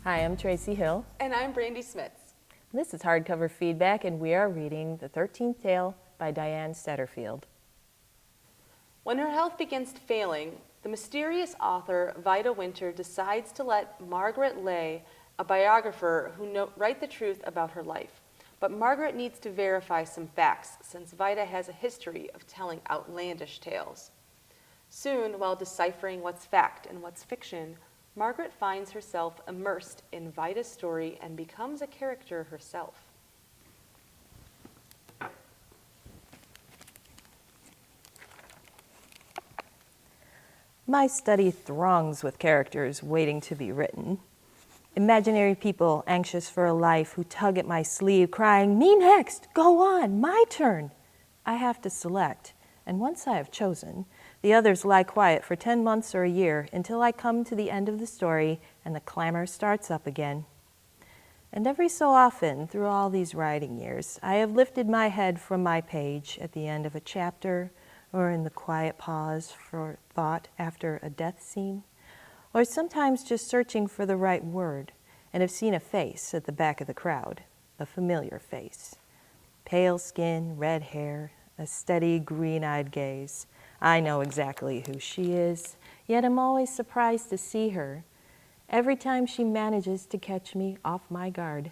Hi, I'm Tracey Hill. And I'm Brandi Smits. This is Hardcover Feedback, and we are reading The 13th Tale by Diane Setterfield. When her health begins failing, the mysterious author Vida Winter decides to let Margaret Lay, a biographer who write the truth about her life. But Margaret needs to verify some facts, since Vida has a history of telling outlandish tales. Soon, while deciphering what's fact and what's fiction, Margaret finds herself immersed in Vida's story and becomes a character herself. My study throngs with characters waiting to be written. Imaginary people anxious for a life who tug at my sleeve, crying, "Me next! Go on! My turn!" I have to select, and once I have chosen, the others lie quiet for 10 months or a year until I come to the end of the story and the clamor starts up again. And every so often, through all these writing years, I have lifted my head from my page at the end of a chapter or in the quiet pause for thought after a death scene, or sometimes just searching for the right word and have seen a face at the back of the crowd, a familiar face. Pale skin, red hair, a steady green-eyed gaze. I know exactly who she is, yet I'm always surprised to see her. Every time she manages to catch me off my guard.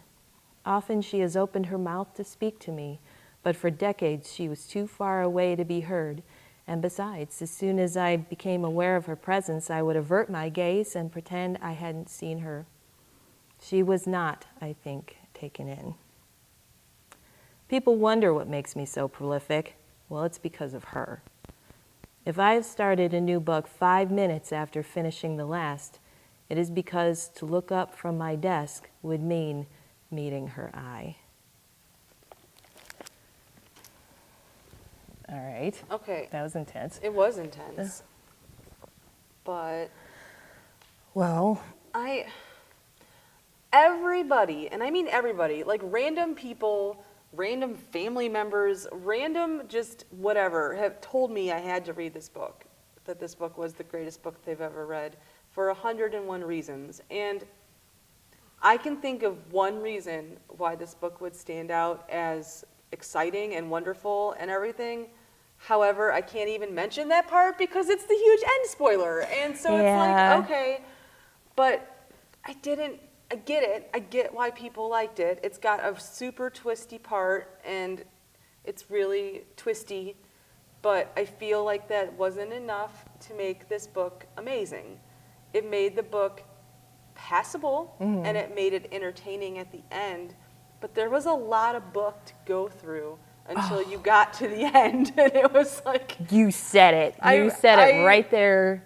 Often she has opened her mouth to speak to me, but for decades she was too far away to be heard. And besides, as soon as I became aware of her presence, I would avert my gaze and pretend I hadn't seen her. She was not, I think, taken in. People wonder what makes me so prolific. Well, it's because of her. If I have started a new book 5 minutes after finishing the last, it is because to look up from my desk would mean meeting her eye. All right. Okay. That was intense. It was intense. But Well, everybody, and I mean everybody, like random people, random family members, random just whatever, have told me I had to read this book, that this book was the greatest book they've ever read for 101 reasons. And I can think of one reason why this book would stand out as exciting and wonderful and everything. However, I can't even mention that part because it's the huge end spoiler. And so it's like, okay, but I get it. I get why people liked it. It's got a super twisty part, and it's really twisty, but I feel like that wasn't enough to make this book amazing. It made the book passable, and it made it entertaining at the end, but there was a lot of book to go through until you got to the end, and it was like... You said it. You said it right there.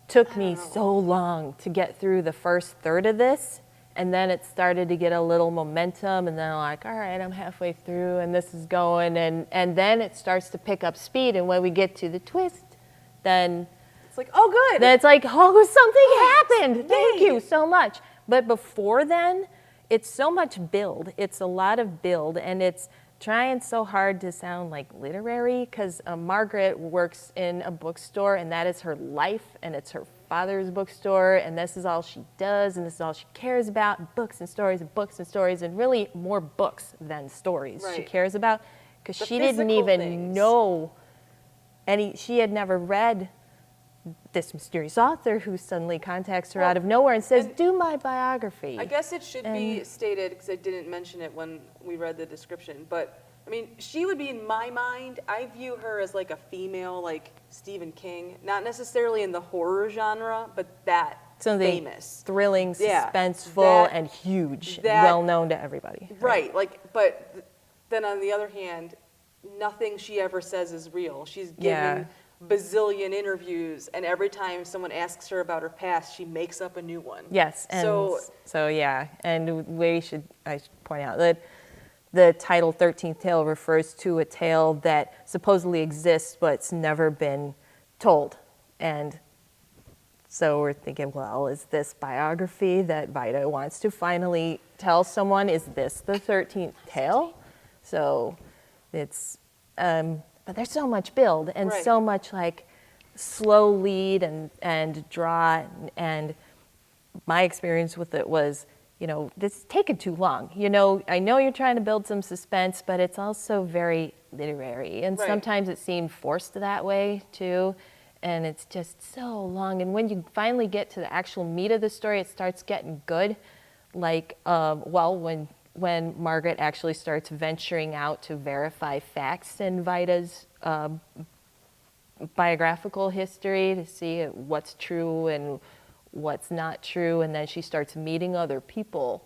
Took me so long to get through the first third of this, and then it started to get a little momentum, and then I'm like, all right, I'm halfway through, and this is going, and then it starts to pick up speed, and when we get to the twist, then... It's like, oh, good. Then it's like, oh, something happened. Thank you so much. But before then, it's so much build. It's a lot of build, and it's trying so hard to sound like literary, because Margaret works in a bookstore, and that is her life, and it's her father's bookstore, and this is all she does, and this is all she cares about, books and stories and books and stories, and really more books than stories she cares about, because she didn't even know she had never read this mysterious author who suddenly contacts her out of nowhere and says, do my biography. I guess it should be stated, because I didn't mention it when we read the description, but I mean, she would be, in my mind, I view her as like a female, like Stephen King, not necessarily in the horror genre, but that something famous. Thrilling, suspenseful, and huge, well known to everybody. Right, like, but then on the other hand, nothing she ever says is real. She's given bazillion interviews, and every time someone asks her about her past, she makes up a new one. Yes, and so yeah, and I should point out that the title 13th Tale refers to a tale that supposedly exists, but it's never been told. And so we're thinking, well, is this biography that Vida wants to finally tell someone? Is this the 13th Tale? So it's, but there's so much build and so much like slow lead and draw, and my experience with it was, this is taking too long. I know you're trying to build some suspense, but it's also very literary. And Right. sometimes it seemed forced that way, too. And it's just so long. And when you finally get to the actual meat of the story, it starts getting good. Like, when Margaret actually starts venturing out to verify facts in Vida's biographical history to see what's true and what's not true, and then she starts meeting other people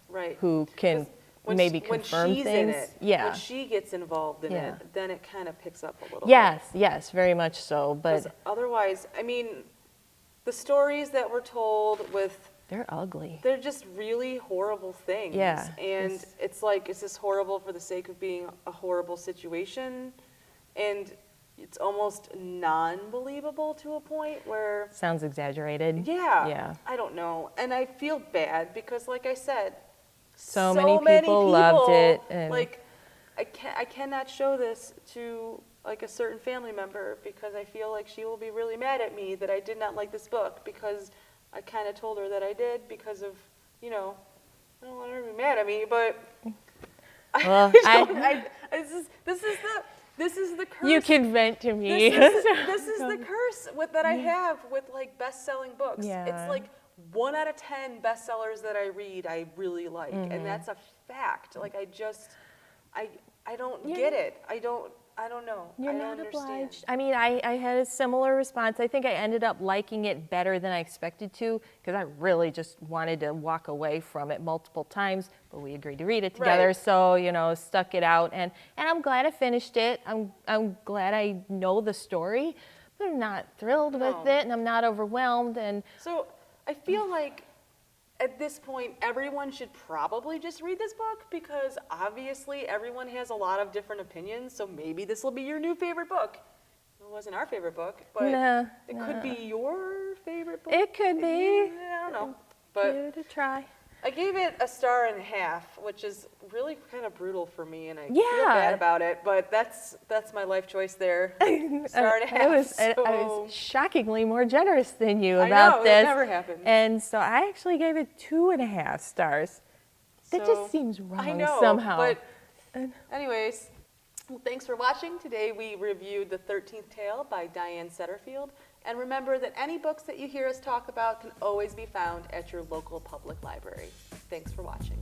Right. who can maybe confirm when she's things. in it, Yeah. when she gets involved in Yeah. it, then it kind of picks up a little Yes, very much so. bit. But 'Cause otherwise, I mean, the stories that we're told they're ugly. they're just really horrible things. Yeah, And it's like, is this horrible for the sake of being a horrible situation? And it's almost non-believable to a point where, Sounds exaggerated. yeah, I don't know. And I feel bad because, like I said, So many people loved it, and- like, I cannot show this to like a certain family member because I feel like she will be really mad at me that I did not like this book because I kind of told her that I did because of, I don't want her to be mad at me, but Well, this is the curse. You can vent to me. This is the curse that I have with like best-selling books. Yeah. It's like 1 out of 10 bestsellers that I read I really like, and that's a fact. Like I don't get it. I don't know. You're I don't not understand. obliged. I mean, I had a similar response. I think I ended up liking it better than I expected to because I really just wanted to walk away from it multiple times, but we agreed to read it together, Right. so, stuck it out. And I'm glad I finished it. I'm glad I know the story, but I'm not thrilled with No. it, and I'm not overwhelmed. And So I feel like at this point, everyone should probably just read this book because obviously everyone has a lot of different opinions. So maybe this will be your new favorite book. It wasn't our favorite book, but it could be your favorite book. It could be. I don't know. Give But it a try. I gave it 1.5 stars, which is really kind of brutal for me, and I feel Yeah. bad about it. But that's my life choice there. 1.5 stars. I was shockingly more generous than you I about know, this. that never happens. And so I actually gave it 2.5 stars. That So, just seems wrong I know, somehow. But anyways, well, thanks for watching. Today we reviewed The 13th Tale by Diane Setterfield. And remember that any books that you hear us talk about can always be found at your local public library. Thanks for watching.